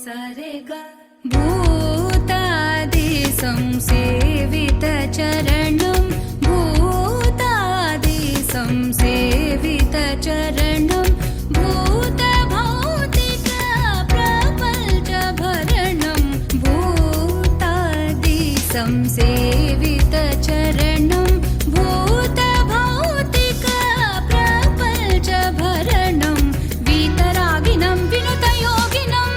सरेगा भूतादि संसेवित चरणं भूतादि संसेवित चरणं भूत भौतिक प्रपंच भरणं भूतादि संसेवित चरणं भूत भौतिक प्रपंच भरणं वीतरागिनं विनुतयोगिनं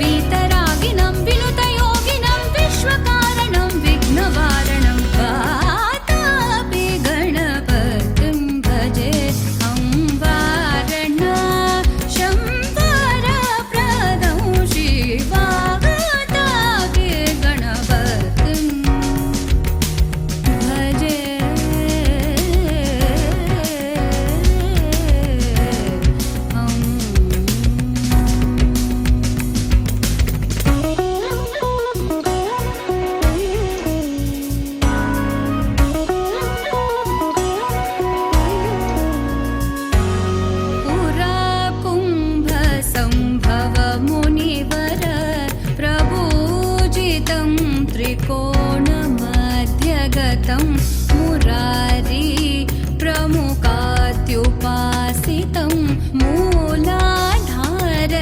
वीतरागिनं विनुतयोगिनं विश्वकारणं विघ्नवारणं वातापि गणपतिं भजे हं वारणा शम्बरप्रदं शिवागतापि गणपतिं भजे पुरा कुम्भसम्भव मुनिवर प्रभूजितं त्रिकोणमध्यगतं मुरारी प्रमुखात्युपासितं मूलाधार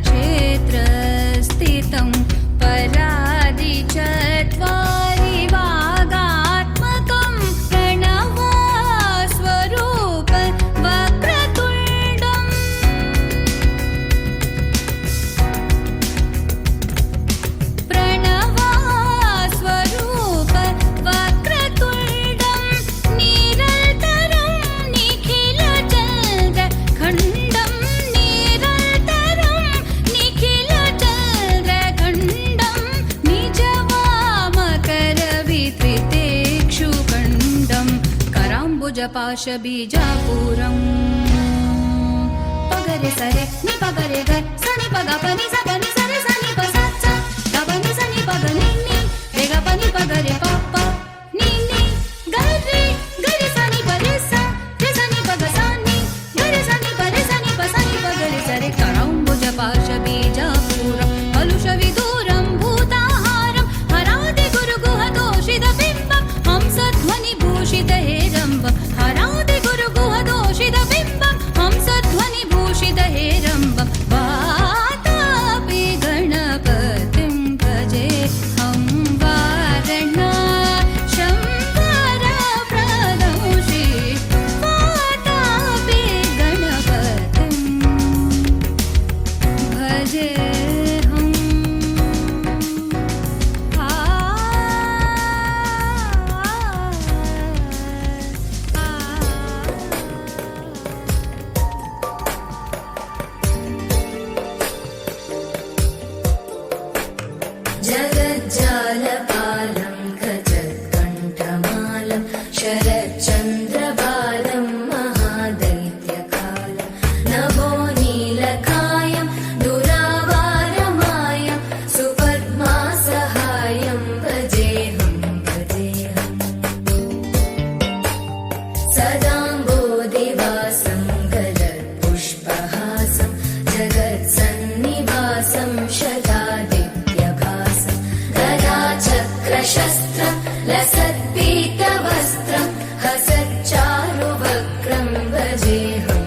क्षेत्रस्थितं परादि चत्वारि वागात्मकं प्रणवस्वरूप वक्रतुण्डम् प्रणवस्वरूप वक्रतुण्डं निरन्तरं निखिलचन्द्रखण्डं निरन्तरं निखिलचन्द्रखण्डं निजवामकरवित्रितेक्षुखण्डं कराम्बुजपाशबीजापुरम् पगरे सरे नि पगरे ग सनि पग पनि स पनि सरे सनि प स स ग पनि सनि पग नि नि रे ग पनि पगरे प प नि नि ग रे सनि प रे स नि पग स नि ग रे सनि प सनि प ग रे सरे कराम्बुजपाशबीजापुरं कलुषविदूरं भूताहारं हरादि गुरुगुहदोषितबिम्बं हंसध्वनिभूषितहेरम्बं हरादि गुरुगुहदोषितबिम्बं हंसध्वनिभूषितहेरम्बं वातापि गणपतिं भजे हं वारणा शम्बरप्रदं वातापि गणपतिं भजे हं जगज्जालपालं गजत्कण्ठमालं शरच्चन्द्रबालं महादैत्यकालं नभो नीलकायं दुरावारमायं सुपद्मासहायं भजेऽहं सदाम्बोधिवासं गलत्पुष्पहासं जगत्सन्निवासं शतादित्यभासं गदाचक्रशस्त्रं लसत्पीतवस्त्रं हसच्चारुवक्त्रं भजेऽहं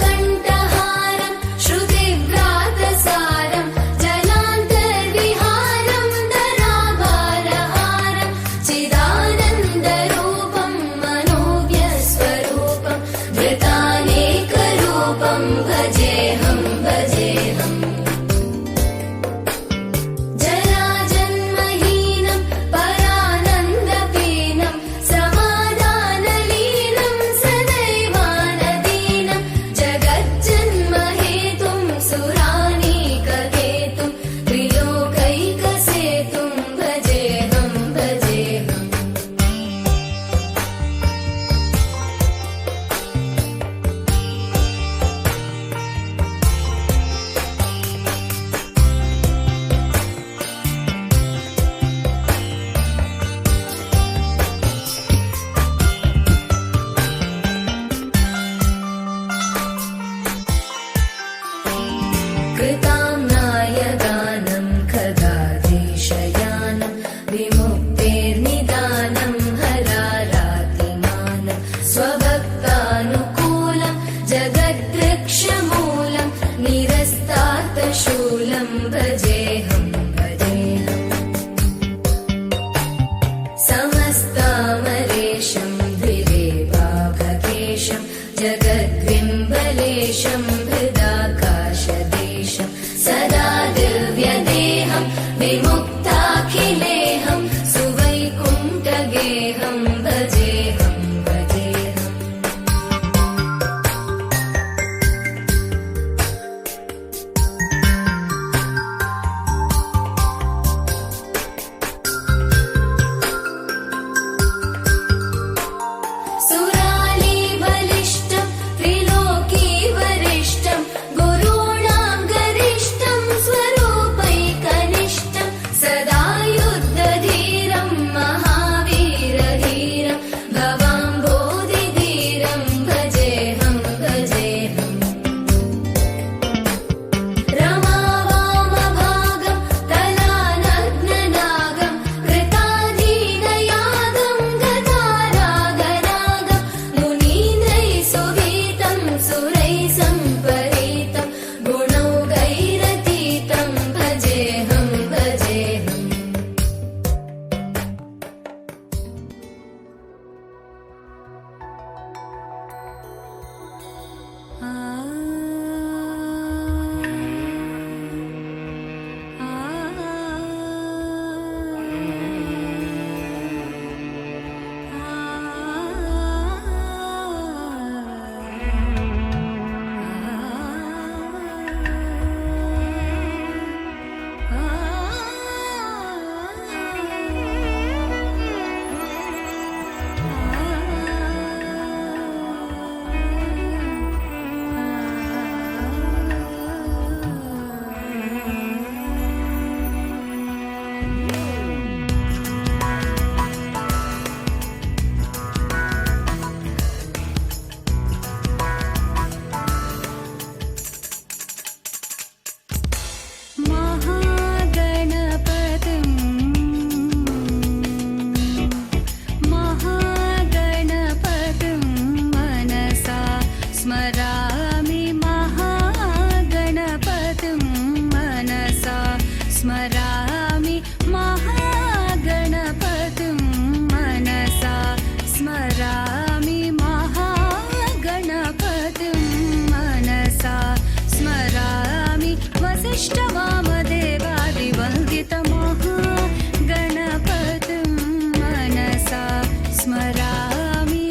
रमाकण्ठहारं श्रुतिव्रातसारं जलान्तर्विहारं धराभारहारं चिदानन्दरूपं मनोव्यस्वरूपं धृतानेकरूपं भजेऽहं जराजन्महीनं परानन्दपीनं समाधानलीनं सदैवानदीनं जगज्जन्महेतुं सुरानीककेतुं त्रिलोकैकसेतुं भजेऽहं वसिष्ठवामदेवादिवन्दितमहागणपतिं मनसा स्मरामि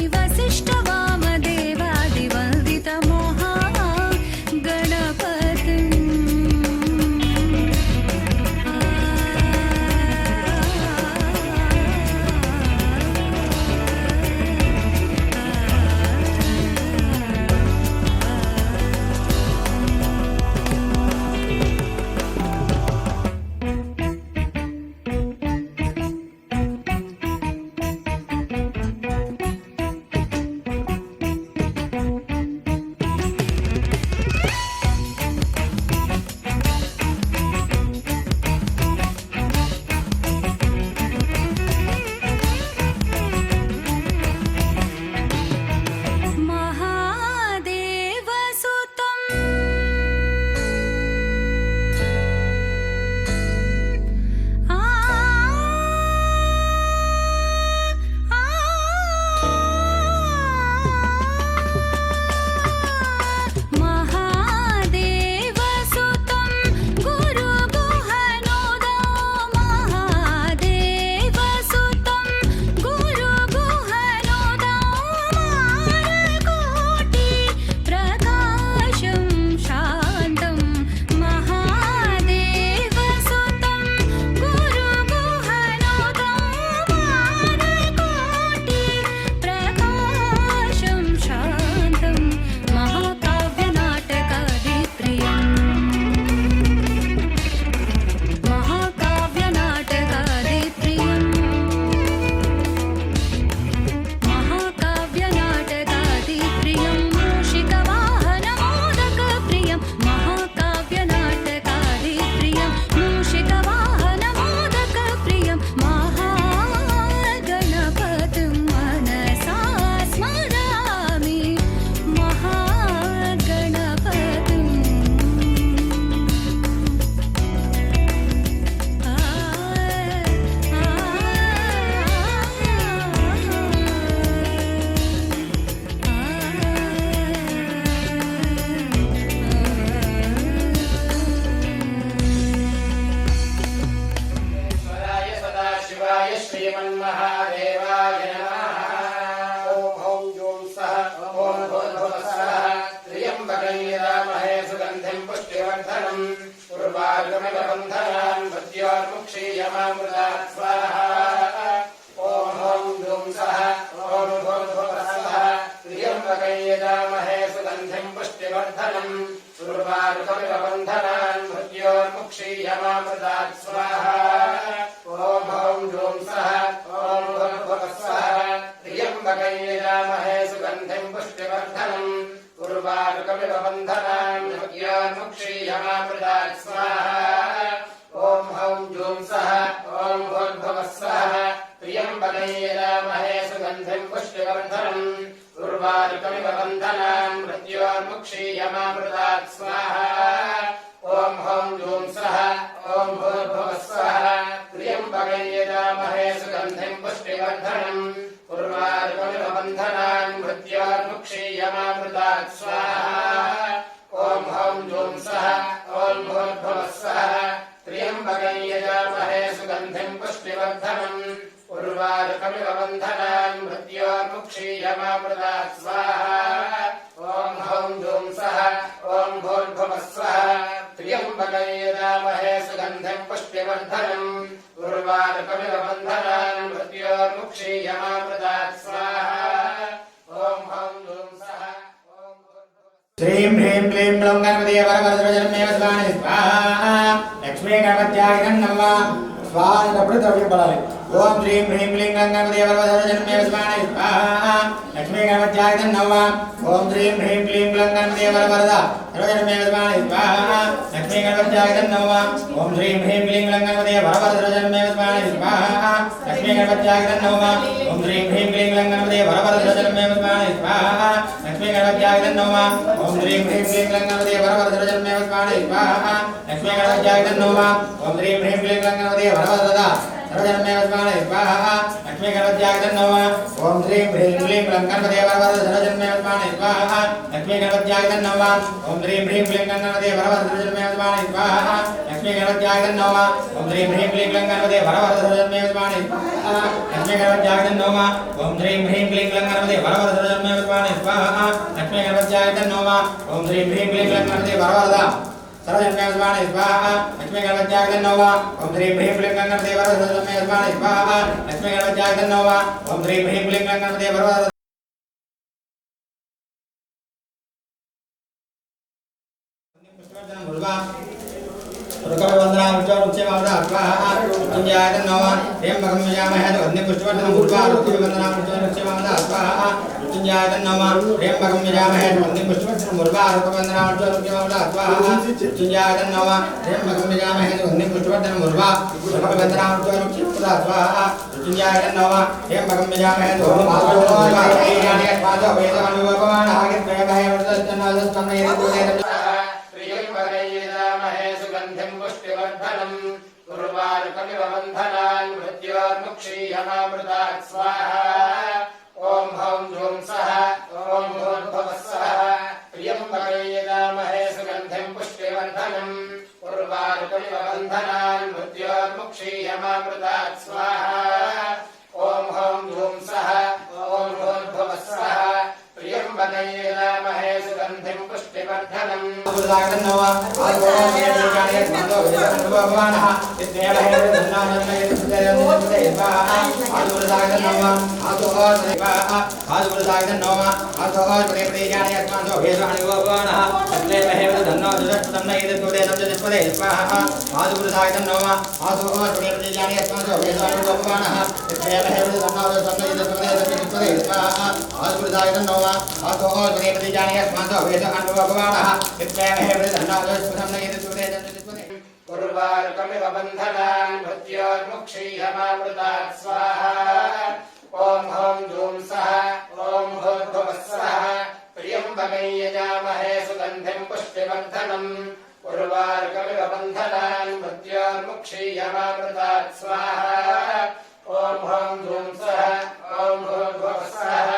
श्रीं ह्रीं क्लीं ग्लौं गणपते वरवरदराजन्मेव स्वाहा स्वाहा लक्ष्मी गणपत्याय नमः स्वाहा అన్నప్పుడు ద్రవ్యపడాలి ఓం శ్రీం హ్రీం క్లీం గ్లౌం గణపతే వరవరదరాజన్మేవ స్వాహా స్వాహా లక్ష్మీ గణపత్యాయ నమః ఓం శ్రీం హ్రీం క్లీం గ్లౌం గణపతే వరవరదరాజన్మేవ స్వాహా స్వాహా లక్ష్మీ గణపత్యాయ నమః ఓం శ్రీం హ్రీం క్లీం గ్లౌం గణపతే వరవరదరాజన్మేవ స్వాహా స్వాహా లక్ష్మీ గణపత్యాయ నమః ఓం శ్రీం హ్రీం క్లీం గ్లౌం గణపతే వరవరదరాజన్మేవ స్వాహా స్వాహా లక్ష్మీ గణపత్యాయ నమః ఓం శ్రీం హ్రీం క్లీం గ్లౌం గణపతే వరవరదరాజన్మేవ స్వాహా స్వాహా లక్ష్మీ గణపత్యాయ నమః ఓం శ్రీం హ్రీం క్లీం గ్లౌం గణపతే వరవరదరాజన్మేవ सर्वजन्मे वस्माने स्वाहा लक्ष्मी गणपत्याय नमः ओम श्रीं ह्रीं क्लीं क्लं गणपते वरवरद सर्वजन्मे वस्माने स्वाहा लक्ष्मी गणपत्याय नमः ओम श्रीं ह्रीं क्लीं क्लं गणपते वरवरद सर्वजन्मे वस्माने स्वाहा लक्ष्मी गणपत्याय नमः ओम श्रीं ह्रीं क्लीं क्लं गणपते वरवरद सर्वजन्मे वस्माने स्वाहा लक्ष्मी गणपत्याय नमः ओम श्रीं ह्रीं क्लीं क्लं गणपते वरवरद सर्वजन्मे वस्माने स्वाहा लक्ष्मी गणपत्याय नमः ओम श्रीं ह्रीं क्लीं क्लं गणपते वरवरद सर्वजन्मे वस्माने स्वाहा लक्ष्मी गणपत्याय नमः ओम श्रीं ह्रीं क्लीं क्लं गणपते वरवरद सर्वजन्मे वस्माने स्वाहा लक्ष्मी गणपत्याय नमः ओम श्रीं ह्रीं क्लीं क्लं गणपते वरवरद रुकवंदना उच्चे मावदा स्वाहा तुंजाय नमः हेम भगम यामहे अन्य पुष्पवर्धन गुरुवा रुकवंदना उच्चे मावदा स्वाहा तुंजाय नमः हेम भगम यामहे अन्य पुष्पवर्धन गुरुवा रुकवंदना उच्चे मावदा स्वाहा तुंजाय नमः हेम भगम यामहे अन्य पुष्पवर्धन गुरुवा रुकवंदना उच्चे मावदा स्वाहा तुंजाय नमः हेम भगम यामहे अन्य वेदवान आगे प्रेमहे वर्तन उर्वारुकमिव बन्धनान् मृत्योर्मुक्षीयमामृतात् स्वाहा ॐ हौं ह्रूं सः ॐ भूर्भुवः स्वः प्रियं वरेदामहे सुगन्धिं पुष्टिवर्धनम् उर्वारुकमिव बन्धनान् मृत्योर्मुक्षीयमामृतात् स्वाहा ॐ हौं ह्रूं सः ॐ भूर्भुवः स्वः प्रियं वरेदामहे सुगन्धिं पुष्टिवर्धनम् उर्वारुकमिव बन्धनान् मृत्योर्मुक्षीयमामृतात् स्वाहा ॐ हौं ह्रूं सः ॐ भूर्भुवः स्वः प्रियं वमै यजामहे सुगन्धिं पुष्टिवर्धनम् उर्वारुकमिव बन्धनान् मृत्योर्मुक्षीयमामृतात् स्वाहा ॐ हौं ह्रूं सः ॐ भूर्भुवः स्वः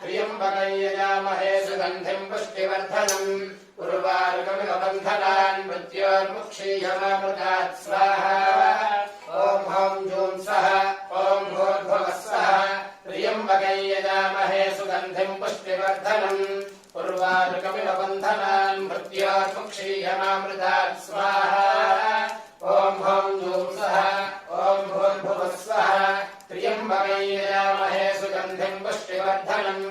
प्रियं वमै यजामहे सुगन्धिं पुष्टिवर्धनम् उर्वारुकमिव बन्धनान् मृत्योर्मुक्षीयमामृतात् स्वाहा ॐ हौं ह्रूं सः ॐ भूर्भुवः स्वः प्रियं वमै यजामहे सुगन्धिं पुष्टिवर्धनम् उर्वारुकमिव बन्धनान् मृत्योर्मुक्षीयमामृतात् स्वाहा ॐ हौं ह्रूं सः ॐ भूर्भुवः स्वः प्रियं वमै यजामहे सुगन्धिं पुष्टिवर्धनम्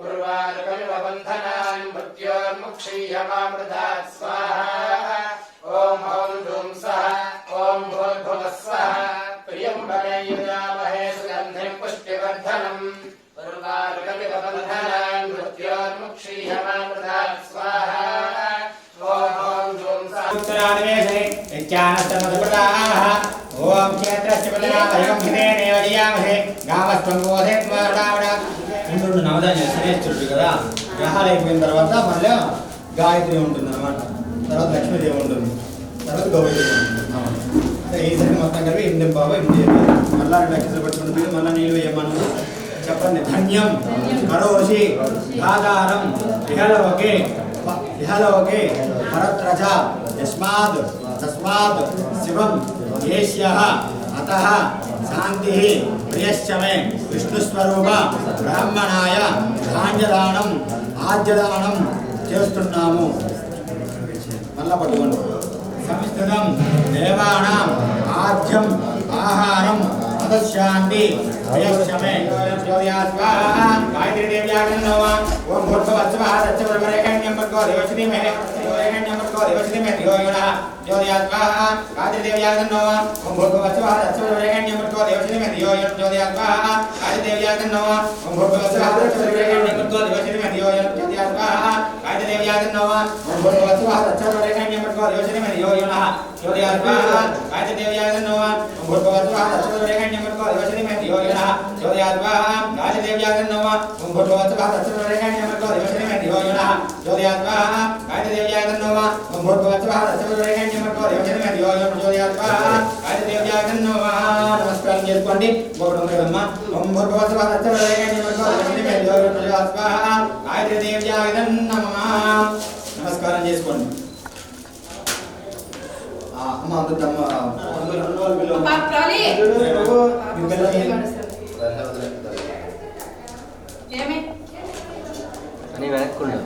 उर्वारुकमिव बन्धनान् मृत्योर्मुक्षीयमामृतात् स्वाहा ॐ हौं ह्रूं सः ॐ भूर्भुवः स्वः प्रियं वमै यजामहे सुगन्धिं पुष्टिवर्धनम् उर्वारुकमिव बन्धनान् मृत्योर्मुक्षीयमामृतात् स्वाहा ॐ हौं ह्रूं सः ओम क्षेत्रस्य बलनामयं हितेनेव जियामहे गावस्त्वं बोधेत्मरावण ఇందులో నవధాన్య శ్రేష్ఠుడు కదా గ్రహాలు అయిపోయిన తర్వాత మళ్ళీ గాయత్రి ఉంటుంది అనమాట తర్వాత లక్ష్మీదేవి ఉంటుంది తర్వాత గౌరీదేవి ఉంటుంది ఈసారి మొత్తం కలిపి 8 బాబా 8 మళ్ళా లక్ష్మీ పట్టుకుంటుంది మళ్ళీ నీళ్ళు వేయమను చెప్పండి ధన్యం కరోషి ఆధారం ఇహలోకే పరత్రజ యస్మాద్ తస్మాద్ శివం ఏష్యః అతః శాంతి ప్రియశ్చమే విష్ణుస్వరూప బ్రాహ్మణాయ ధాన్యదానం ఆద్యదానం చేస్తున్నాము. మళ్ళా పట్టుకోండి. సంస్థితం దేవానాం ఆద్యం ఆహారం అదశాంతి ప్రియశ్చమే గాయత్రీ దేవ్యాగం నమః. ఓం భూర్భువస్సువః తత్సవితుర్వరేణ్యం భర్గో దేవస్య ధీమహి ज्योतिरात्माः गायत्रीदेव्यागं नमः. ओम भूर्भुवस्सुवः तत्सवितुर्वरेण्यं भर्गो देवस्य धीमहि धियो यो न ज्योतिरात्माः गायत्रीदेव्यागं नमः. ओम भूर्भुवस्सुवः तत्सवितुर्वरेण्यं भर्गो देवस्य धीमहि धियो यो न ज्योतिरात्माः गायत्रीदेव्यागं नमः. ओम भूर्भुवस्सुवः तत्सवितुर्वरेण्यं भर्गो देवस्य धीमहि धियो यो न ज्योतिरात्माः गायत्रीदेव्यागं नमः. ओम भूर्भुवस्सुवः तत्सवितुर्वरेण्यं भर्गो देवस्य धीमहि धियो यो न ज्योतिरात्माः गायत्रीदेव्यागं नमः. ओम भूर्भुवस्सुवः तत्सवितुर्वरेण्यं भर्गो देवस्य धीमहि धियो योजना ज्योतियात्मा गायत्री देव्याय तन्नोमा ओम भूर्भुवस्सुवः तत्सवितुर्वरेण्यं देवजनमे योजना ज्योतियात्मा गायत्री देव्याय तन्नोमा नमस्कार చేసుకోండి గోడమ్మ ఓం భూర్భువస్సువः तत्सवितुर्वरेण्यं देवजनमे योजना गायत्री देव्याय तन्नोमा నమస్కారం చేసుకోండి అమ్మ అందుతమ్మ అని వెనక్కున్నా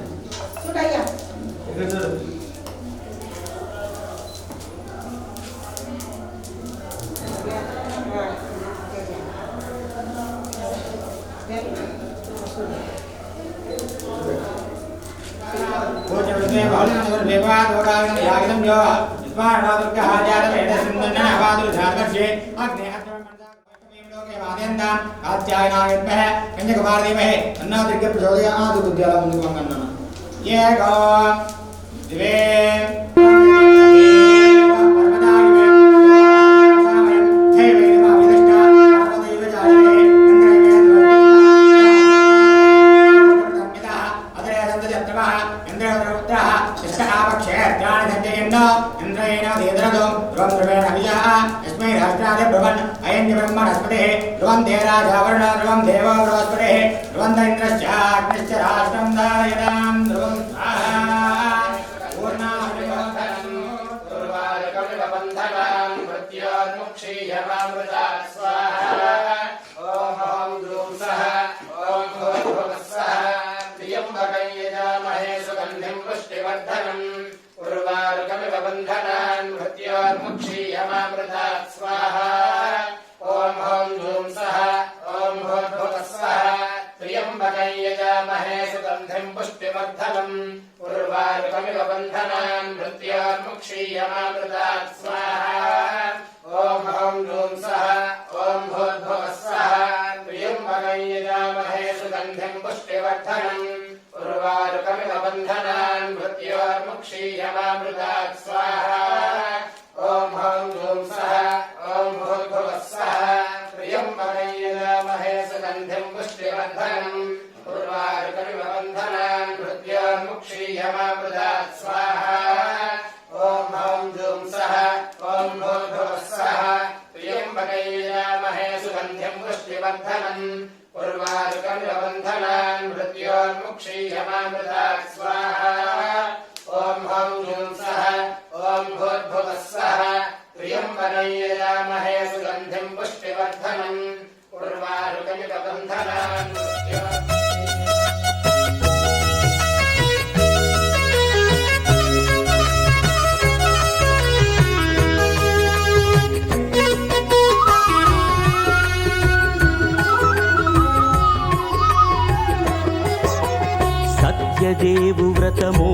సత్యదేవు వ్రతము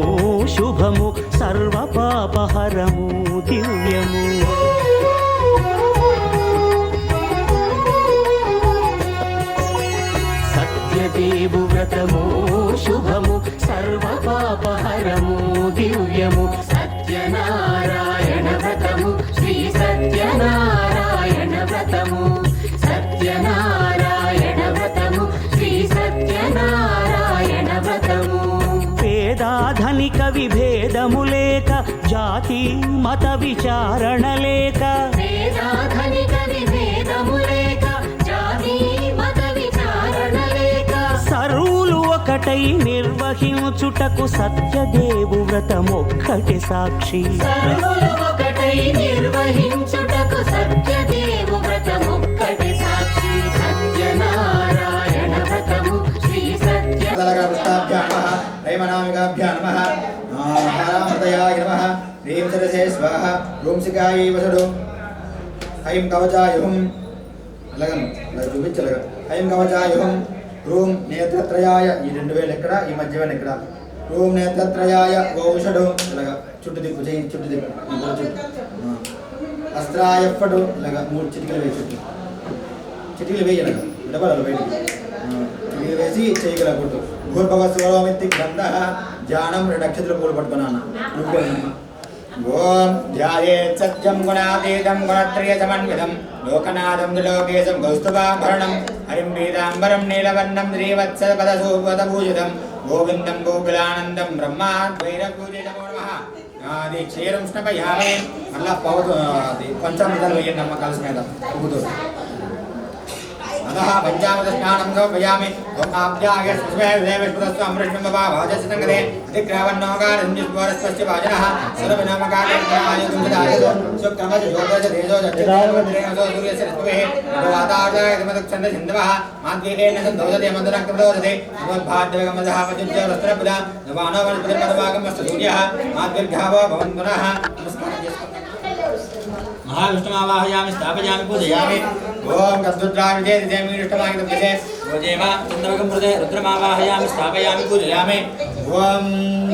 శుభము సర్వ పాపహరము దివ్యము సత్యదేవు వ్రతము శుభము సర్వ పాపహరము దివ్యము సత్యనారాయణ వ్రతము శ్రీ సత్యనారాయణ వ్రతము సత్యనారాయణ వ్రతము శ్రీ సత్యనారాయణ వ్రతము పేదాధనిక విభేదము లేక జాతి మత విచారణ లేక వేదాధనిక విభేదము లేక జాతి మత విచారణ లేక సర్వులు ఒకటై నిర్వహించుటకు సత్యదేవు వ్రతమొక్కటి సాక్షి సర్వులు ఒకటై నిర్వహించుటకు సత్యదేవు వ్రతమొక్కటి సాక్షి సత్యనారాయణ వ్రతము శ్రీ సత్య రైమనామికాభ్యాం నమః మహారామృతయాయ నమః హ్రీం సరసే స్వాహ రూంసికాయై వసడు ఐం కవచాయుహం అలాగను ఇలా చూపించలేక ఐం కవచాయుహం రూం నేత్రత్రయాయ ఈ 2000 ఎక్కడ ఈ మధ్యవేళ ఎక్కడ రూం నేత్రత్రయాయ గౌషడు ఇలాగా చుట్టు దిక్కు చేయి చుట్టు దిక్కు అస్త్రాయ ఫడు ఇలాగా 3 చిటికలు వేయి చిటికలు వేయి ఇలాగా డబల్ బయటికి చిటికలు వేసి చేయగల కొట్టు భూర్భవస్వరోమితి గ్రంథః ధ్యానం 2 నక్షత్రాలు పూలు పట్టుకున్నాను ఓం ధ్యాయేత్ సత్యం గుణాతీతం గుణత్రయ సమన్వితం లోకనాథం త్రిలోకేశం కౌస్తుభాభరణం హరిం పీతాంబరం నీలవర్ణం శ్రీవత్సపదసూపదభూషితం గోవిందం గోకులానందం బ్రహ్మాద్వైరపూజే నమో నమః. అది క్షీరం ఉష్ణపయామే మళ్ళా అది పంచామృతాలు వేయండి అమ్మ కలిసి మీద ఊగుతూ. అదః పంచామృత స్నానం సమర్పయామి. ఓం ఆప్యాయ స్మృతస్సు అమృతం భాజసితంగదే దిక్రావన్నోకారంజిస్వరస్వస్య భాజనః సర్వవినామకార్యమాయుధుంజదాయదో శుక్రమజ యోగజ తేజో జగదేవద్రేణసో సూర్యస్య రశ్మిః వాతావరణాయ ధమదక్షంద సింధవః మాద్వేన సందోదతే మందరక్తమదోదతే నమోద్భాద్యగమదః పజుజ్య వస్త్రపుద నవానో వనస్పతిర్మదవాగమస్త సూర్యః మాద్విర్ఘావో భవన్ పునః. నమస్కారం చేసుకోండి. महाविष्णुमावाहयामि स्थापयामि पूजयामि. ओम तद्रुद्राय विजय मीष्टमाय तद्विजय भोजेम चन्द्रवकं मृदे रुद्रमावाहयामि स्थापयामि पूजयामि. ओम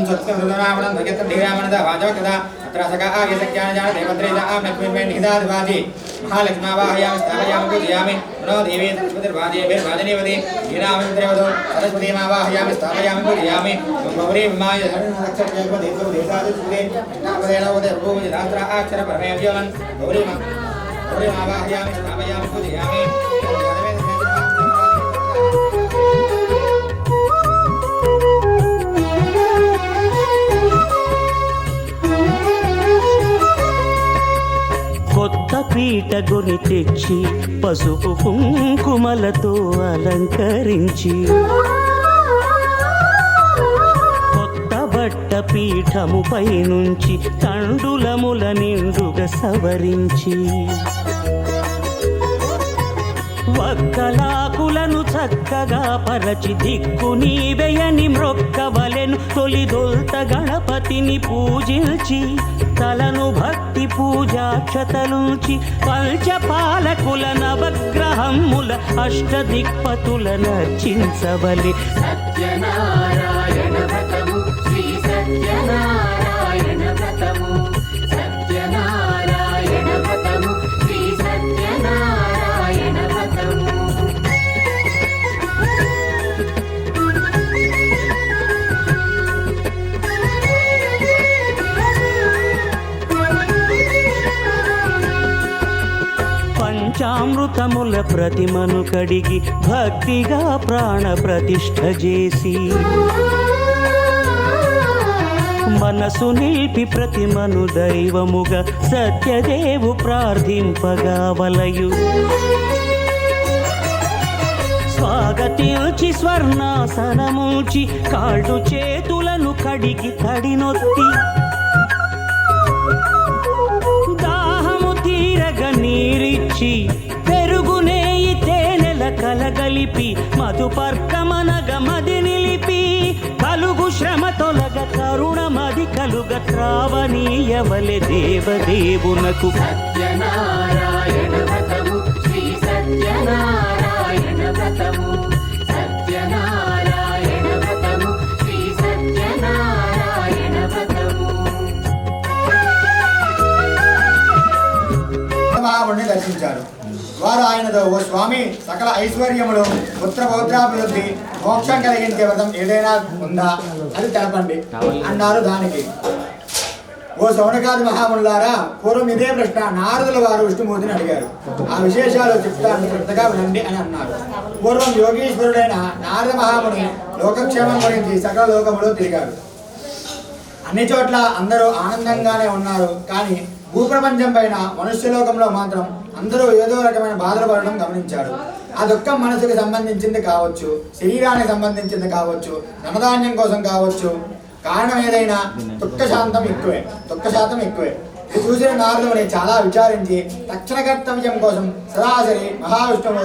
सत्यरुद्रनामणं भजतं धीरामणदा वाजवकदा अत्र सका आगसक्यान जान देवत्रेजा आम लक्ष्मीमेन निदादिवादि महालक्ष्मीमावाहयामि स्थापयामि पूजयामि. नमो देवी सरस्वतीर्वादे वेदवादिनीवदे हीरामन्त्रेवदो सरस्वतीमावाहयामि स्थापयामि पूजयामि. गौरी माय अक्षरजगव देवो देवतादिस्वदे कृष्णावदेनवदे रूपं रात्रा अक्षर परमेव्यवन गौरी मावाहयामि स्थापयामि पूजयामि. కొత్త పీట గుని తెచ్చి పసుపు కుంకుమలతో అలంకరించి కొత్త బట్ట పీఠముపై నుంచి తండులముల నిండుగా సవరించి వక్కలాకులను చక్కగా పరచి దిక్కు నీవెయని మ్రొక్కవలెను. తొలిదొల్త గణపతిని పూజించి తలను భక్తి పూజాక్షతలుంచి పంచపాలకుల నవగ్రహముల అష్టదిక్పతుల నర్చించవలె. సత్యనారాయణ వ్రతము శ్రీ సత్యనారాయణ వ్రతము సత్యనారాయణ వ్రతము శ్రీ సత్యనారాయణ వ్రతము. పంచామృతముల ప్రతిమను కడిగి భక్తిగా ప్రాణ ప్రతిష్ఠ చేసి మనసు నిలిపి ప్రతిమను దైవముగా సత్యదేవు ప్రార్థింపగా వలయు. స్వాగతించి స్వర్ణాసనముంచి కాళ్ళు చేతులను కడిగి తడినొత్తి దాహము తీరగ నీరిచ్చి పెరుగునేయి తేనెల కలగలిపి మధుపర్కమనగ మది నిలిపి కలుగు శ్రమ తొలగ కరుణమది కలుగ త్రావనీయవలె దేవదేవునకు. సత్యనారాయణ వ్రతము శ్రీ సత్యనారాయణ వ్రతము సత్యనారాయణ వ్రతము శ్రీ సత్యనారాయణ వ్రతము. మహాముని దర్శించారు. వారు ఆయనతో, ఓ స్వామి, సకల ఐశ్వర్యములు పుత్ర పౌత్రాభివృద్ధి మోక్షం కలిగించే వ్రతం ఏదైనా ఉందా అది తెలపండి అన్నారు. దానికి, ఓ సౌనకాది మహామునులారా, పూర్వం ఇదే ప్రశ్న నారదుల వారు విష్ణుమూర్తిని అడిగారు. ఆ విశేషాలు చెప్తాను, శ్రద్ధగా వినండి అని అన్నారు. పూర్వం యోగీశ్వరుడైన నారద మహాముని లోకక్షేమం గురించి సకల లోకములు తిరిగారు. అన్ని చోట్ల అందరూ ఆనందంగానే ఉన్నారు. కానీ భూప్రపంచం పైన మనుష్యలోకంలో మాత్రం అందరూ ఏదో రకమైన బాధలు పడడం గమనించారు. ఆ దుఃఖం మనసుకు సంబంధించింది కావచ్చు, శరీరానికి సంబంధించింది కావచ్చు, ధనధాన్యం కోసం కావచ్చు. కారణం ఏదైనా దుఃఖ శాతం ఎక్కువే. ఇది చూసిన నారదుని చాలా విచారించి తక్షణ కర్తవ్యం కోసం సరాసరి మహావిష్ణువు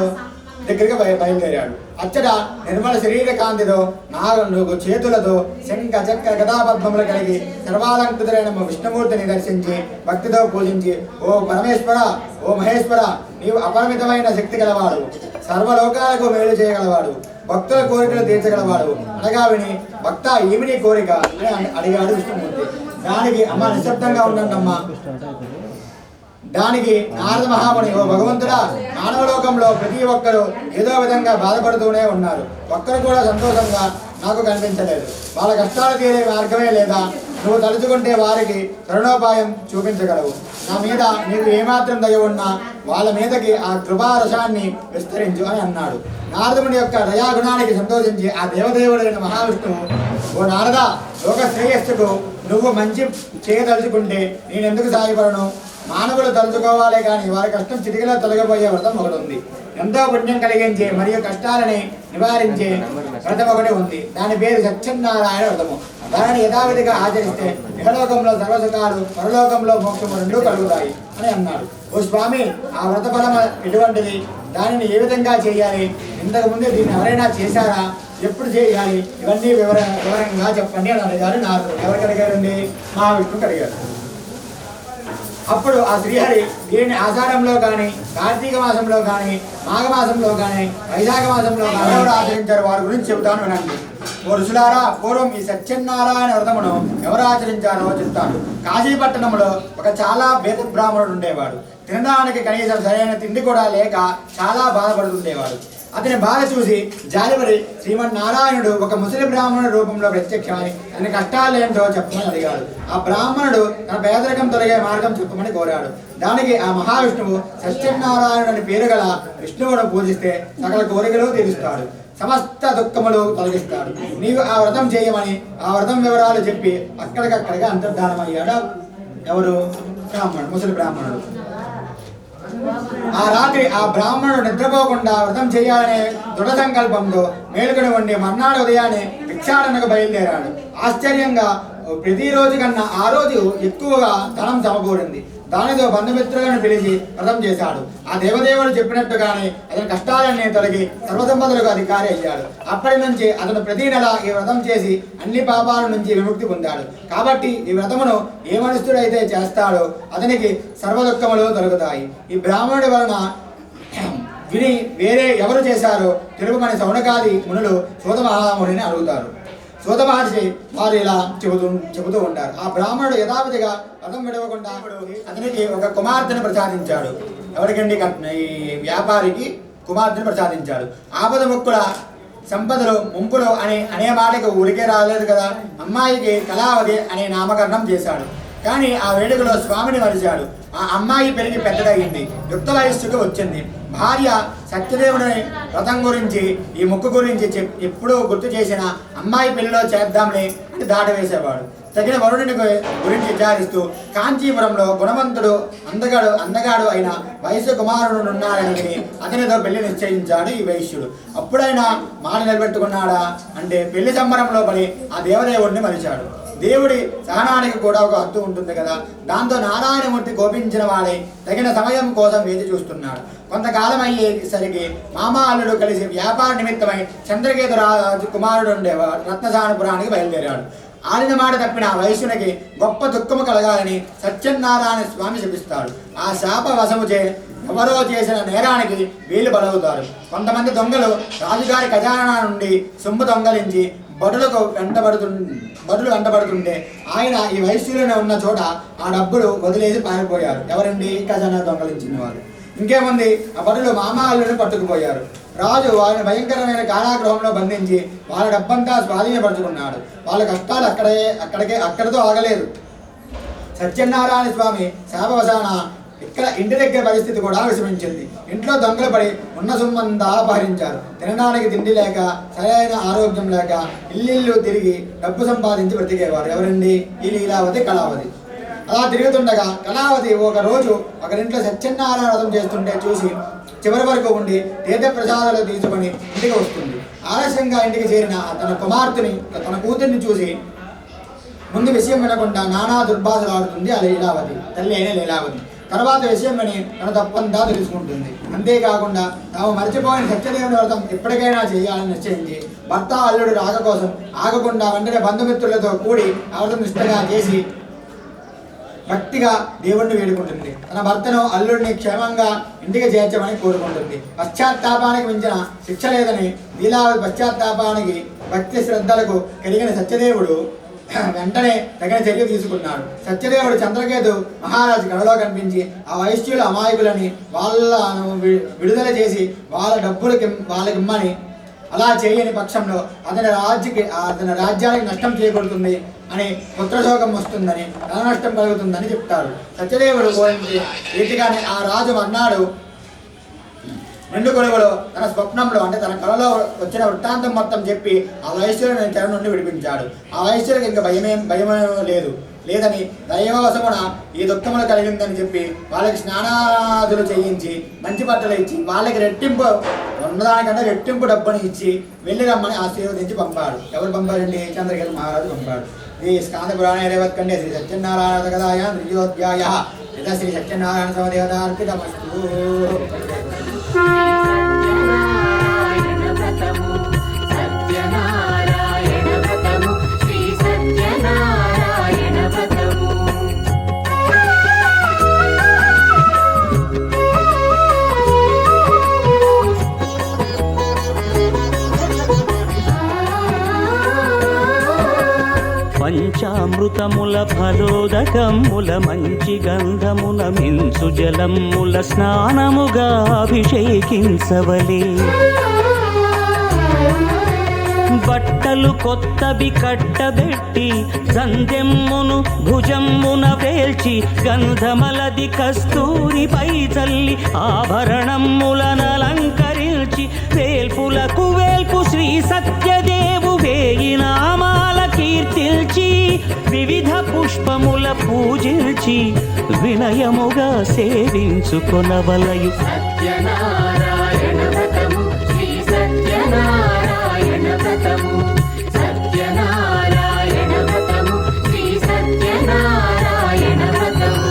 దగ్గరికి బయలుదేరాడు. అచ్చట నిర్మల శరీర కాంతితో 4 చేతులతో శంఖ చక్ర గదాపద్మములు కలిగి సర్వాలంకృతులైన విష్ణుమూర్తిని దర్శించి భక్తితో పూజించి, ఓ పరమేశ్వర, ఓ మహేశ్వర, నీవు అపరిమితమైన శక్తి గలవాడు, సర్వలోకాలకు మేలు చేయగలవాడు, భక్తుల కోరికలు తీర్చగలవాడు అనగా విని, భక్త ఏమిని కోరిక అని అడిగాడు విష్ణుమూర్తి. దానికి, అమ్మ నిశ్శబ్దంగా ఉండండమ్మా. దానికి నారద మహాముని, ఓ భగవంతుడా, మానవలోకంలో ప్రతి ఒక్కరూ ఏదో విధంగా బాధపడుతూనే ఉన్నారు. ఒక్కరు కూడా సంతోషంగా నాకు కనిపించలేదు. వాళ్ళ కష్టాలు తీరే మార్గమే లేదా? నువ్వు తలుచుకుంటే వారికి తరుణోపాయం చూపించగలవు. నా మీద నీకు ఏమాత్రం దయ ఉన్నా వాళ్ళ మీదకి ఆ కృపారసాన్ని విస్తరించు అని అన్నాడు. నారదుని యొక్క దయాగుణానికి సంతోషించి ఆ దేవదేవుడైన మహావిష్ణువు, ఓ నారద, లోక శ్రేయస్సుకు నువ్వు మంచి చేయదలుచుకుంటే నేనెందుకు సాయపడను? మానవులు తలుచుకోవాలే కానీ వారి కష్టం చిటికలో తొలగిపోయే వ్రతం ఒకటి ఉంది. ఎంతో పుణ్యం కలిగించే మరియు కష్టాలని నివారించే వ్రతం ఒకటి ఉంది. దాని పేరు సత్యనారాయణ వ్రతము. దానిని యథావిధిగా ఆచరిస్తే ఇహలోకంలో సర్వసుఖాలు, పరలోకంలో మోక్షము రెండూ కలుగుతాయి అని అన్నాడు. ఓ స్వామి, ఆ వ్రత ఫలం ఎటువంటిది? దానిని ఏ విధంగా చేయాలి? ఇంతకుముందు దీన్ని ఎవరైనా చేశారా? ఎప్పుడు చేయాలి? ఇవన్నీ వివరంగా చెప్పండి అని అడిగారు నారదుడు. ఎవరికి అడిగారండి? మహావిష్ణువుకి అడిగారు. అప్పుడు ఆ శ్రీహరి దీన్ని ఆషాఢంలో కానీ, కార్తీక మాసంలో కానీ, మాఘమాసంలో కానీ, వైశాఖ మాసంలో కానీ ఎవరు ఆచరించారు వారి గురించి చెబుతాను వినండి. ఓ ఋషులారా, పూర్వం ఈ సత్యనారాయణ వ్రతమును ఎవరు ఆచరించారో చెప్తాను. కాశీపట్టణంలో ఒక చాలా పేద బ్రాహ్మణుడు ఉండేవాడు. తినడానికి కనీసం సరైన తిండి కూడా లేక చాలా బాధపడుతుండేవాడు. అతని బాధ చూసి జాలిపడి శ్రీమన్నారాయణుడు ఒక ముసలి బ్రాహ్మణుడి రూపంలో ప్రత్యక్షమై తన కష్టాలు ఏంటో చెప్పమని అడిగాడు. ఆ బ్రాహ్మణుడు తన పేదరికం తొలగే మార్గం చెప్పమని కోరాడు. దానికి ఆ మహావిష్ణువు సత్యనారాయణుడు అని పేరు గల విష్ణువును పూజిస్తే సకల కోరికలు తీరుస్తాడు, సమస్త దుఃఖములు తొలగిస్తాడు. నీవు ఆ వ్రతం చేయమని ఆ వ్రతం వివరాలు చెప్పి అక్కడికక్కడిగా అంతర్ధానమయ్యాడు. ఎవరు? బ్రాహ్మణుడు, ముసలి బ్రాహ్మణుడు. ఆ రాత్రి ఆ బ్రాహ్మణుడు నిద్రపోకుండా వ్రతం చేయాలనే దృఢ సంకల్పంతో మేలుకొని ఉండి మర్నాడు ఉదయాన్నే భిక్షాటనకు బయలుదేరాడు. ఆశ్చర్యంగా ప్రతిరోజు కన్నా ఆ రోజు ఎక్కువగా ధనం సమకూరింది. దానితో బంధుమిత్రులను పిలిచి వ్రతం చేశాడు. ఆ దేవదేవుడు చెప్పినట్టుగానే అతని కష్టాలన్నీ తొలగి సర్వసంపదలకు అధికారి అయ్యాడు. అప్పటి నుంచి అతను ప్రతి నెల ఈ వ్రతం చేసి అన్ని పాపాల నుంచి విముక్తి పొందాడు. కాబట్టి ఈ వ్రతమును ఏ మనుష్యుడైతే చేస్తాడో అతనికి సర్వదుఃఖములు తొలగుతాయి. ఈ బ్రాహ్మణుడి వలన విని వేరే ఎవరు చేశారో తెలుగుమని సౌనకాది మునులు సూత మహామునిని అడుగుతారు. సూత మహర్షి వారు ఇలా చెబుతూ ఉంటారు. ఆ బ్రాహ్మణుడు యథావిధిగా వ్రతం విడవకుండా అతనికి ఒక కుమార్తెను ప్రసాదించాడు. ఎవరికండి? ఈ వ్యాపారికి కుమార్తెను ప్రసాదించాడు. ఆపద ముక్కుల సంపదలు ముంపులు అనే మాటకు ఊరికే రాలేదు కదా. అమ్మాయికి కళావతి అనే నామకరణం చేశాడు. కానీ ఆ వేడుకలో స్వామిని మరిచాడు. ఆ అమ్మాయి పెరిగి పెద్దదయ్యింది, యుక్త వయస్సుకు వచ్చింది. భార్య సత్యదేవుని వ్రతం గురించి, ఈ మొక్కు గురించి ఎప్పుడూ గుర్తు చేసిన అమ్మాయి పెళ్లిలో చేద్దామని దాటవేసేవాడు. తగిన వరుణుని గురించి విచారిస్తూ కాంచీపురంలో గుణవంతుడు అందగాడు అయిన వయసు కుమారుడు ఉన్నాడని అతనితో పెళ్లి నిశ్చయించాడు ఈ వైశ్యుడు. అప్పుడైనా మాట నిలబెట్టుకున్నాడా అంటే పెళ్లి సంబరంలో పడి ఆ దేవదేవుడిని మరిచాడు. దేవుడి సహనానికి కూడా ఒక హద్దు ఉంటుంది కదా. దాంతో నారాయణమూర్తి కోపించిన వాడే తగిన సమయం కోసం వేచి చూస్తున్నాడు. కొంతకాలం అయ్యేసరికి మామ అల్లుడు కలిసి వ్యాపార నిమిత్తమై చంద్రకేతు రాజు కుమారుడు ఉండేవాడు రత్నసానపురానికి బయలుదేరాడు. ఆడిన మాట తప్పిన ఆ వైశ్యునికి గొప్ప దుఃఖము కలగాలని సత్యనారాయణ స్వామి శపిస్తాడు. ఆ శాప వశముచే ఎవరో చేసిన నేరానికి వీళ్ళు బలవుతారు. కొంతమంది దొంగలు రాజుగారి ఖజానా నుండి సొమ్ము దొంగలించి బడులు వెంటబడుతుంటే ఆయన ఈ వైశ్యులను ఉన్న చోట ఆ డబ్బులు వదిలేసి పారిపోయారు. ఎవరండి? ఖజానా దొంగలించిన వారు. ఇంకేముంది, ఆ బడులు మామాళ్ళను పట్టుకుపోయారు. రాజు వారిని భయంకరమైన కారాగృహంలో బంధించి వాళ్ళ డబ్బంతా స్వాధీనపరుచుకున్నాడు. వాళ్ళ కష్టాలు అక్కడితో ఆగలేదు. సత్యనారాయణ స్వామి శాపవశాన ఇక్కడ ఇంటి దగ్గర పరిస్థితి కూడా విషమించింది. ఇంట్లో దొంగలు పడి ఉన్న సొమ్మంతా అపహరించారు. తినడానికి తిండి లేక, సరైన ఆరోగ్యం లేక ఇల్లు తిరిగి డబ్బు సంపాదించి బ్రతికేవారు. ఎవరండి? ఈ లీలావతి, కళావతి. అలా తిరుగుతుండగా కళావతి ఒక రోజు ఒకరింట్లో సత్యనారాయణ వ్రతం చేస్తుంటే చూసి చివరి వరకు ఉండి తీర్థప్రసాదాలు తీసుకొని ఇంటికి వస్తుంది. ఆలస్యంగా ఇంటికి చేరిన తన కూతుర్ని చూసి ముందు విషయం వినకుండా నానా దుర్భాషలాడుతుంది ఆ లీలావతి, తల్లి అయిన లీలావతి. తర్వాత విషయం విని తన తప్పంతా తెలుసుకుంటుంది. అంతేకాకుండా తాము మర్చిపోయిన సత్యదేవుని వ్రతం ఎప్పటికైనా చేయాలని నిశ్చయించి భర్త అల్లుడు రాక కోసం ఆగకుండా వెంటనే బంధుమిత్రులతో కూడి ఆ వ్రతం నిష్ఠగా చేసి భక్తిగా దేవుణ్ణి వేడుకుంటుంది. తన భర్తను అల్లుడిని క్షేమంగా ఇంటికి చేర్చమని కోరుకుంటుంది. పశ్చాత్తాపానికి మించిన శిక్ష లేదని లీలావతి పశ్చాత్తాపానికి భక్తి శ్రద్ధలకు కలిగిన సత్యదేవుడు వెంటనే తగిన చర్య తీసుకున్నాడు. సత్యదేవుడు చంద్రకేతు మహారాజు కళలో కనిపించి ఆ వైశ్యుల అమాయకులని వాళ్ళను విడుదల చేసి వాళ్ళ డబ్బులకి వాళ్ళకిమ్మని అలా చేయని పక్షంలో అతని రాజ్యానికి నష్టం చేకూరుతుంది అని పుత్రశోకం వస్తుందని ధన నష్టం కలుగుతుందని చెప్తారు. సత్యదేవుడు పోయింది రీతిగానే ఆ రాజు అన్నాడు. రెండు గొడవలు తన స్వప్నంలో అంటే తన కళలో వచ్చిన వృత్తాంతం మొత్తం చెప్పి ఆ వైశ్యుడిని తెర నుండి విడిపించాడు. ఆ వైశ్యుడికి ఇంకా భయమే లేదని దైవవశమున ఈ దుఃఖములు కలిగిందని చెప్పి వాళ్ళకి స్నానాదులు చేయించి మంచి బట్టలు ఇచ్చి వాళ్ళకి రెట్టింపు ఉన్నదానికంటే రెట్టింపు డబ్బుని ఇచ్చి వెళ్ళి రమ్మని ఆశీర్వదించి పంపాడు. ఎవరు పంపారండి? చంద్రకేతు మహారాజు పంపాడు. ఈ స్కాంద పురాణే రేవత్కండే శ్రీ సత్యనారాయణ కథాయ త్రియోధ్యాయ శ్రీ సత్యనారాయణ సమదేవతార్పితమస్తు. సత్యనారాయణ వ్రతము సత్యనారాయణ వ్రతము శ్రీ సత్యనారాయణ వ్రతము. పంచామృతముల ఫలోదకముల మంచి గంధమున మించు జలముల స్నానముగా అభిషేకించవలే. బట్టలు కొత్తవి కట్టబెట్టి సంధ్యమ్మును భుజమ్మున వేల్చి గంధమలది కస్తూరిపై చల్లి ఆభరణములనలంకరించి వేల్పులకు వేల్పు శ్రీ సత్యదేవు వేయి నామాల కీర్తిల్చి వివిధ పుష్పముల పూజించి వినయముగా సేవించుకొనవలయు. సత్యనారాయణ వ్రతము శ్రీ సత్యనారాయణ వ్రతము సత్యనారాయణ వ్రతము శ్రీ సత్యనారాయణ వ్రతము.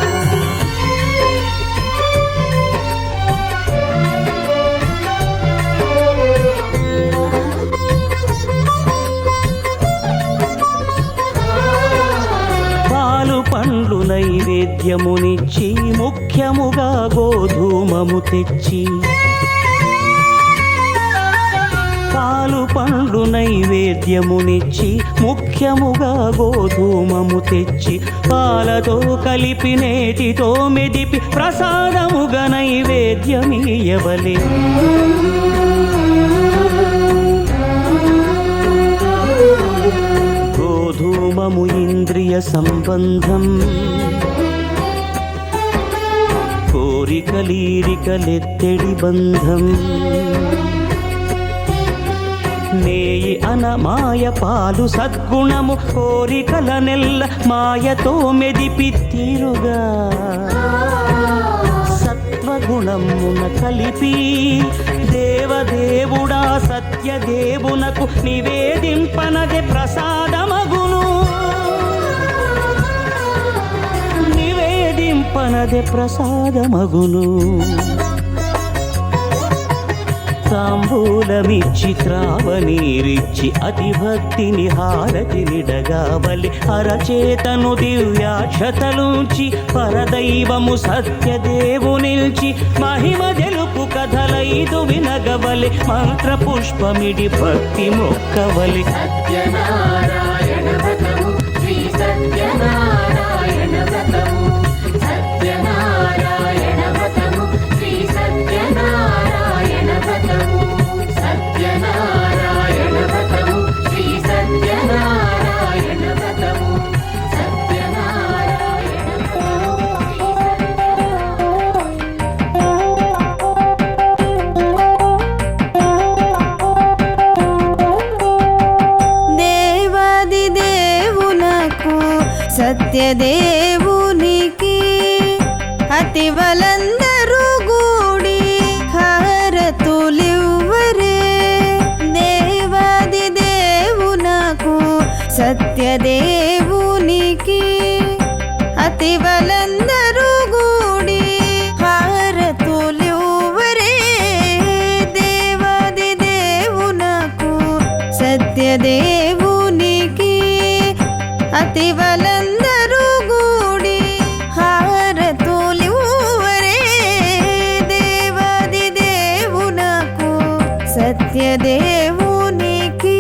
పాలు పండ్లు నైవేద్యమునిచ్చి ముఖ్యముగా గోధూమము తెచ్చి పాలు పండ్లు నైవేద్యమునిచ్చి ముఖ్యముగా గోధూమము తెచ్చి పాలతో కలిపి నేతితో మెదిపి ప్రసాదముగా నైవేద్యమీయవలే. గోధూమము ఇంద్రియ సంబంధం కోరికలీరికలెత్తెడి బంధం. నేయి అనమాయ పాలు సద్గుణము కోరికల నెల్ల మాయతో మెదిపి తీరుగా సత్వగుణమున కలిపి దేవదేవుడా సత్యదేవునకు నివేదింపనదే ప్రసాదమగును. నివేదింపనదే ప్రసాదమగును. తాంబూలమిచ్చి త్రావనీరిచ్చి అతి భక్తిని హారతినిడగావలి. అరచేతను దివ్యాక్షతలుంచి పరదైవము సత్యదేవునిల్చి మహిమ తెలుపు కథలైదు వినగవలి. మంత్ర పుష్పమిడి భక్తి మొక్కవలి. సత్యనారాయణ వ్రతము శ్రీ సత్యనారాయణ వ్రతము సత్యనారాయణ వ్రతము శ్రీ సత్యనారాయణ వ్రతము సత్యనారాయణ వ్రతము శ్రీ సత్యనారాయణ వ్రతము సత్యనారాయణ దేవాది దేవునకు సత్యదేవునికి అతివలందరూ గూడి హారతులివ్వరే. దేవాది దేవునకు సత్యదేవునికి అతివలందరూ గూడి హారతులివ్వరే. దేవాది దేవునకు సత్యదేవునికి అతివలందరూ గూడి హారతులివ్వరే. దేవాది దేవునకు సత్యదేవునికి.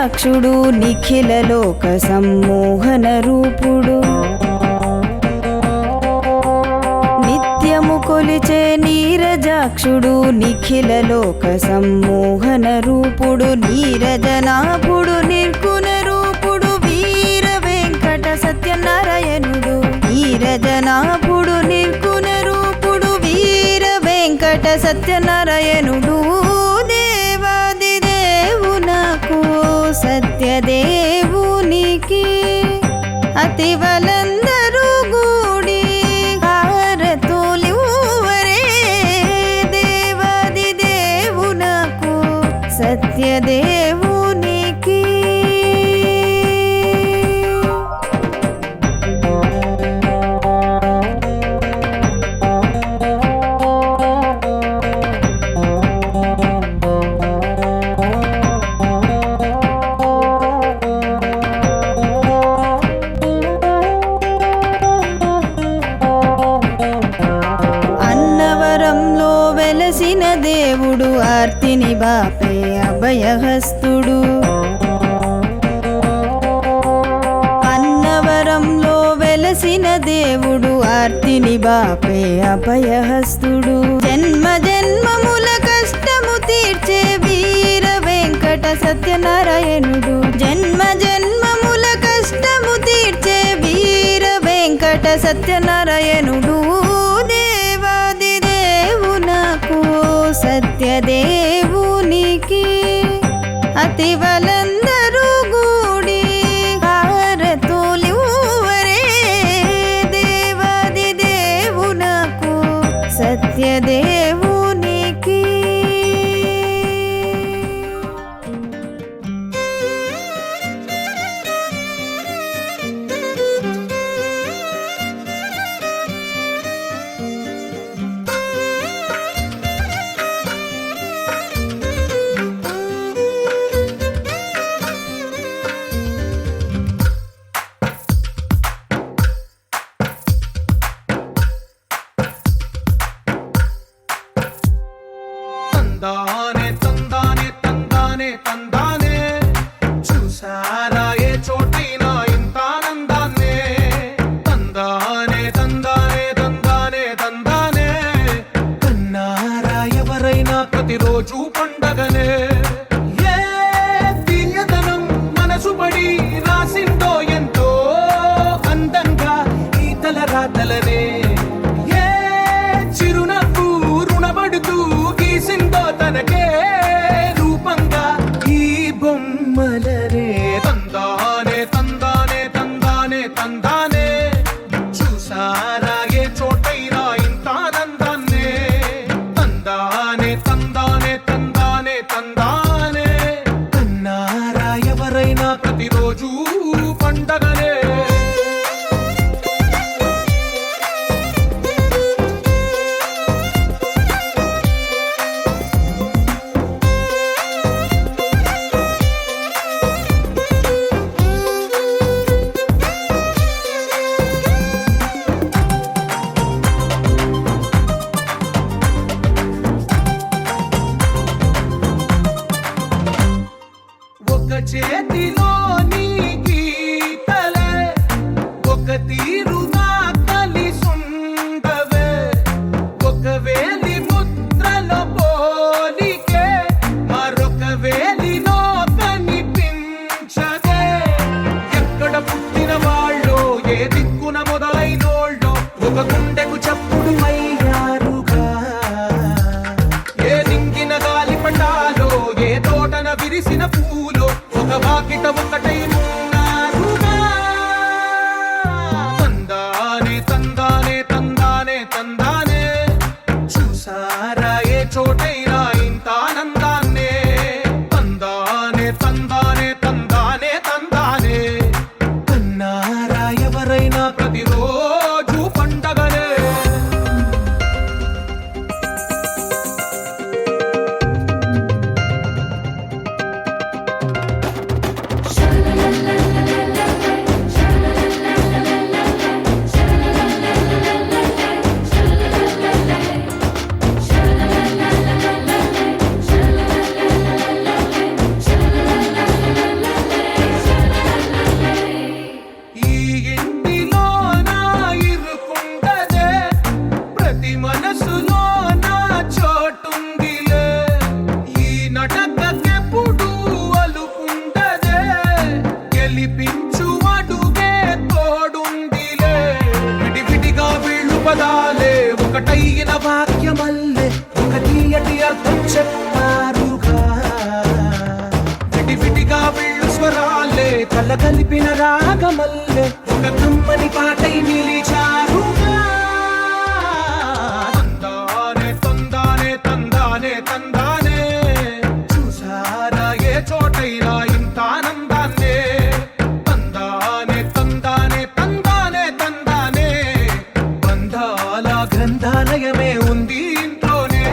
నీరజాక్షుడు నిఖిల లోక సమ్మోహన రూపుడు నిత్యము కొలిచే నీరజాక్షుడు నిఖిల లోక సమ్మోహన రూపుడు నీరజనాభుడు నిర్గుణ రూపుడు వీర వెంకట సత్యనారాయణుడు నీరజనాభుడు నిర్గుణ రూపుడు వీర వెంకట సత్యనారాయణుడు దేవాది దేవునకు సత్యదేవునికి అతివలందరూ గూడి హారతులివ్వరే దేవాది దేవునకు సత్యదేవునికి అన్నవరంలో వెలసిన దేవుడు ఆర్తిని బాపే అభయహస్తుడు అన్నవరంలో వెలసిన దేవుడు ఆర్తిని బాపే అభయహస్తుడు జన్మ జన్మముల కష్టము తీర్చే వీర వెంకట సత్యనారాయణుడు జన్మ జన్మముల కష్టము తీర్చే వీర వెంకట సత్యనారాయణుడు దేవాది దేవునకు సత్యదేవునికి అతివలందరూ గూడి హారతులివ్వరే దేవాది దేవునకు సత్యదేవునికి తందానే తందానే తందానే తందానే చూసారా ఏ చోటైనా ఇంత ఆనందాన్నే తందానే తందానే తందానే తందానే కన్నారా ఎవరైనా ప్రతిరోజు పండగనే ఏ తీయదనం మనసు పడి రాసిందో ఎంతో అందంగా ఈ తల రాతలనే ఏ చిరునవ్వు రుణపడుతూ గీసిందో తనకే రూపంగా ఈ బొమ్మలనే తందానే తందానే తందానే తందానే చూసారా ఏ చోటైనా ఇంత ఆనందాన్నే తందానే తందానే తందానే తందానే కన్నారా ఎవరైనా ప్రతిరోజు పండగనే ఒక చేతిలో నీ గీతలే ఒక తీరుగా కలిసుండవే ఒక వేలి ముద్రలో పోలికే మరొక వేలిలో కనిపించదే ఎక్కడ పుట్టిన వాళ్ళో ఏ దిక్కున మొదలైనోళ్ళో ఒక గుండెకు చప్పుడు అయ్యారుగా ఏ దింగిన గాలి పటాలో ఏ తోటన విరిసిన పూలో ఒక వాకిట ఒకటై ఉన్నారుగా తందానే తందానే తందానే తందానే చూసారా ఏ చోటైనా ఇంత ఆనందాన్నే తందానే తందానే తందానే తందానే కన్నారా ఎవరైనా ప్రతిరోజు పండగనే Sha కలగలిపిన రాగమల్లె ఒక కమ్మని పాటై నిలిచారుగా. తందానే తందానే తందానే తందానే చూసారా ఏ చోటైనా ఇంత ఆనందాన్నే. తందానే తందానే తందానే తందానే బంధాల గ్రంథాలయమే ఉంది ఇంట్లోనే.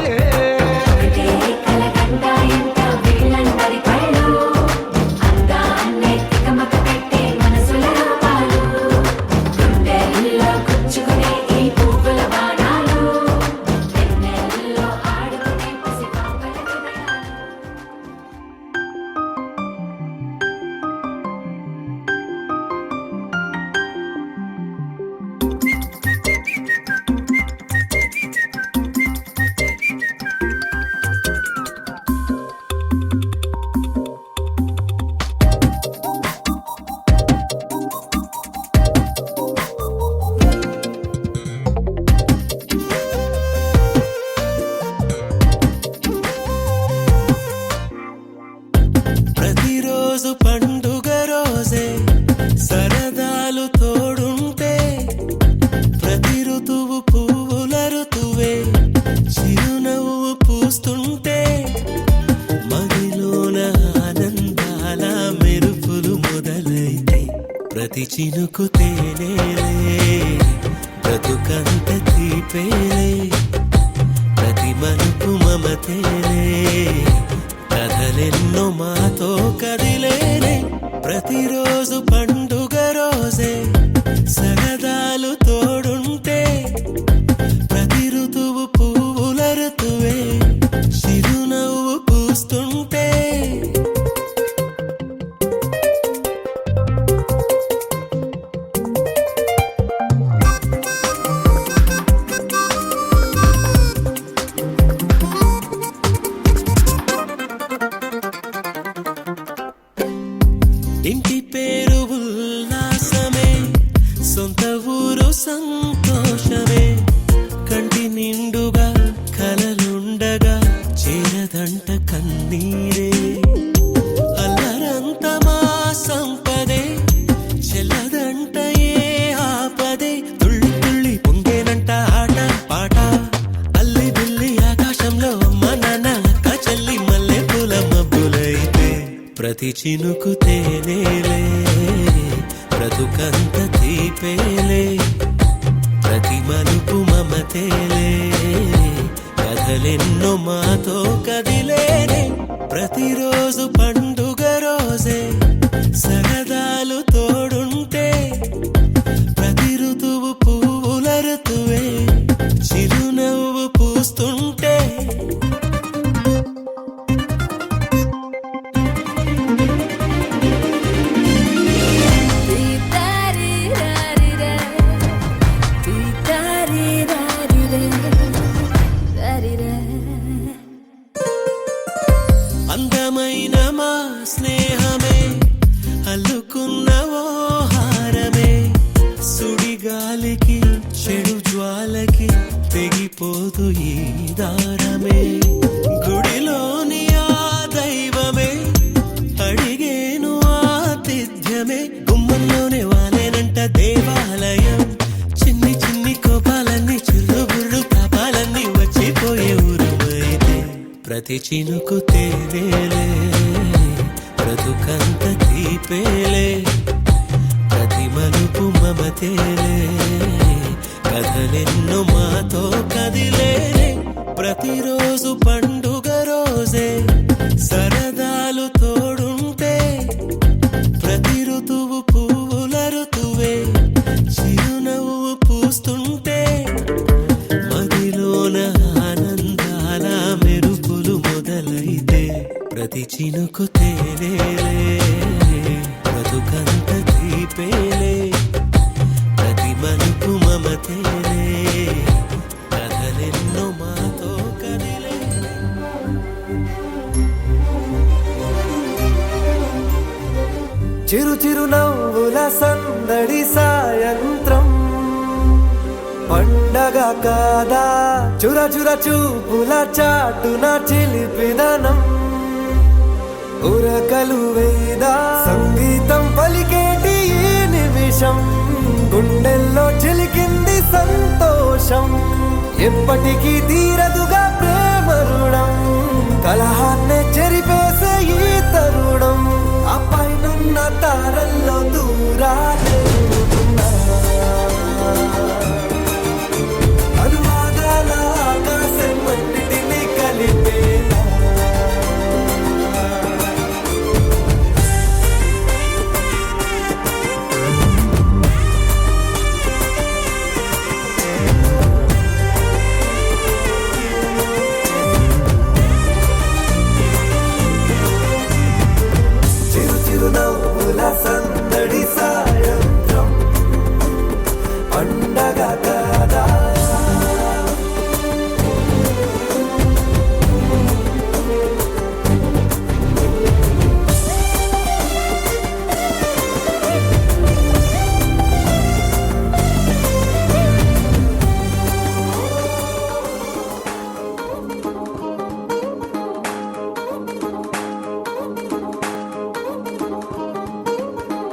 ప్రతిరోజు పండుగ రోజే సరదాలు తోడుంటే ప్రతి ఋతువు పువ్వుల ఋతువే చిరునవ్వు పూస్తుంటే మదిలోన ఆనందాల మెరుపులు మొదలైతే ప్రతి చినుకు తేనేలే బ్రతుకంత తీపేలే ప్రతి మలుపు మమతేలే కథలెన్నో మాతో కదిలేనే. ప్రతిరోజు పండుగ రోజే సరదాలు తోడుంటే ప్రతి ఋతువు పువ్వుల ఋతువే చిరునవ్వు పూస్తుంటే ఇంటి పేరు ఉల్లాసమే సొంత ఊరు సంతోషమే కంటి నిండుగా కలలుండగా చేరదంట కన్నీరే. అల్లరంత మా సంపదే చెల్లదంట ఏ ఆపదే తుళ్ళి తుళ్ళి పొంగేనంట ఆట పాట అల్లి బిల్లి ఆకాశంలో అమ్మ నాన్న అక్క చెల్లి మల్లె పూల మబ్బులైతే ప్రతి చినుకు తేనేలే బ్రతుకంత తీపేలే ప్రతి మలుపు మమతేలే కథలెన్నో మాతో కదిలేనే. ప్రతిరోజు పండుగ రోజే సరదాలు తోడుంటే ప్రతి ఋతువు పువ్వుల ఋతువే చిరునవ్వు పూస్తుంటే అందమైన మా స్నేహమే అల్లుకున్న ఓ హారమే సుడిగాలికి చెడు జ్వాలకి తెగిపోదు ఈ దారమే. గుడిలోని ఆ దైవమే అడిగేను ఆతిథ్యమే గుమ్మంలోనే వాలేనంట దేవాలయం. చిన్ని చిన్ని కోపాలన్నీ చిల్లు బుర్రు తాపాలన్నీ వచ్చిపోయే ఊరుమైతే ప్రతి చినుకు తేనేలే బ్రతుకంత తీపేలే ప్రతి మలుపు మమతేలే కథలెన్నో మాతో కదిలేనే. ప్రతిరోజు పండుగ రోజే సరదాలు తోడుంటే ప్రతి ఋతువు పువ్వుల ఋతువే చిరునవ్వు పూస్తుంటే మదిలోన ఆనందాల మెరుపులు మొదలైతే ప్రతి చినుకు తేనేలే బ్రతుకంత తీపేలే ప్రతి మలుపు మమతేలే కథలెన్నో మాతో కదిలే. చిరు చిరు నవ్వుల సందడి సాయంత్రం పండగ కాదా చుర చుర చూపుల చాటున చిలిపిదనం ఉర ఉరకలు వేదా సంగీతం పలికేటి ఈ నిమిషం గుండెల్లో చిలికింది సంతోషం ఎప్పటికీ తీరదుగా ప్రేమ రుణం కలహాన్నే చెరిపేసే ఈ తరుణం ఆ పైనున్న తారల్లో దూరాలే అనువాదాల ఆకాశం అన్నిటినీ కలిపేలా చిరు చిరు నవ్వుల సందడి సాయంత్రం పండగ కాదా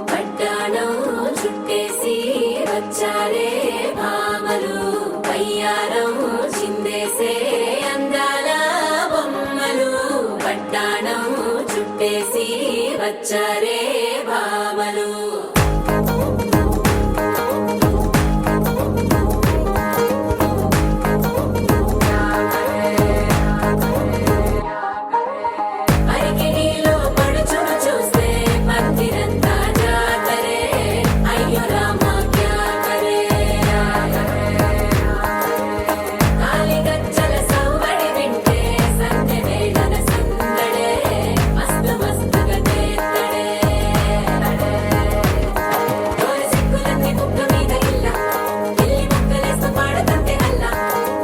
పట్టాణం చుట్టేసి వచ్చారే భామలు పయ్యారం చిందేసే అందాల బొమ్మలు పట్టాణం చుట్టేసి వచ్చారే భామలు అరికిడిలో పడుచును చూస్తే పత్తిరంతా జాతరే అయ్యో రామా క్యా కరే కాలిగజ్జల సవ్వడి వింటే సందె వేళన సందడే మస్తు మస్తుగా చేత్తడే డోరి సిక్కులన్నీ ముక్క మీద ఇల్ల పిల్లి ముక్కలేస్త పాడతంటే అల్ల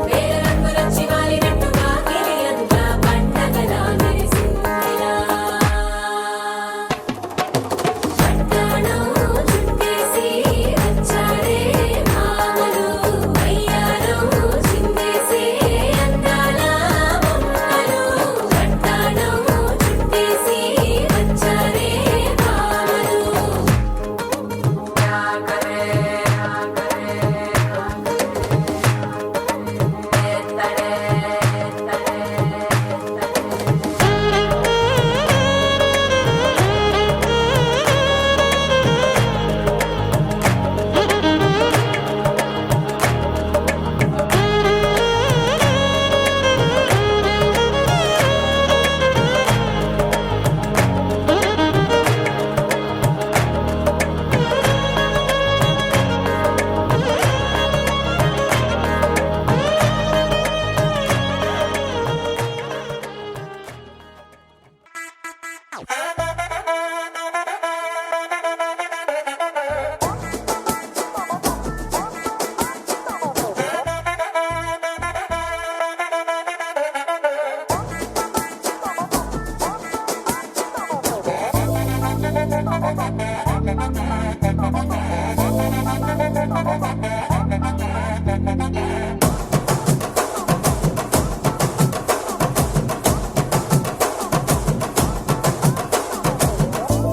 వేల రంగులొచ్చి వాలినట్టుగా గిలియంతా పండగలా మెరిసిందిరా పట్టాణం చుట్టేసి వచ్చారే భామలు పయ్యారం చిందేసే అందాల బొమ్మలు పట్టాణం చుట్టేసి వచ్చారే భామలు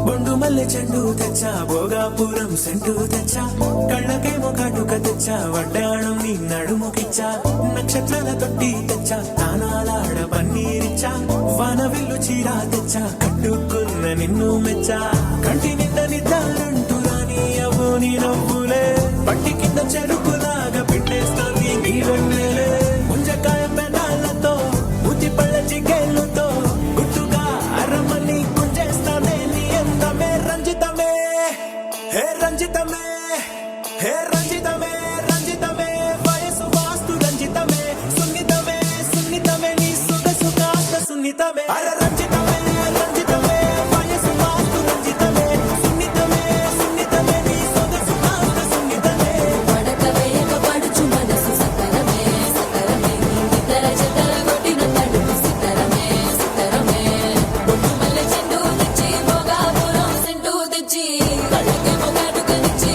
బొండు మల్లె చెండు తెచ్చా భోగాపురం సెంటు తెచ్చా కళ్ళకేమో కాటుక తెచ్చా వడ్డాణం నీ నడుముకిచ్చా నక్షత్రాల తొట్టి తెచ్చా తానాలాడ పన్నీరిచ్చా వాన విల్లు చీర తెచ్చా కట్టుకున్న నిన్ను మెచ్చా కంటి నిండ నిద్దారంటూ రాని అవ్వు నీ నవ్వులే పట్టి కింద చెరుకులాగా పిండేస్తాంది నీ వెన్నెలే ముంజకాయ పెనాలతో ముద్ది పళ్ళ చికెళ్ళతో గుట్టుగా అరమని కుంజేస్తానే నీ అందమే రంజితమే హే రంజితమే హే రంజితమే రంజితమే వయసు వాస్తు రంజితమే సున్నితమే సున్నితమే నీ సొగసు కాస్త సున్నితమే అర రంజితమే రంజితమే వయసు వాస్తు రంజితమే సున్నితమే సున్నితమే నీ సొగసు కాస్త సున్నితమే పడక వేయక పడుచు మనసు సకరమే సకరమే ఇతర చెతర కొట్టిన తడుపు సితరమే సితరమే బొట్టు మల్లె చెండు తెచ్చి భోగాపురం సెంటు తెచ్చి కళ్ళకేమో కాటుకనిచ్చి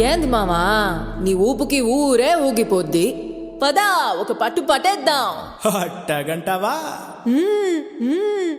ఏంది మావా నీ ఊపుకి ఊరే ఊగిపోద్ది పదా ఒక పట్టు పట్టేద్దాం అట్టగంటావా మ్మ్, మ్మ్.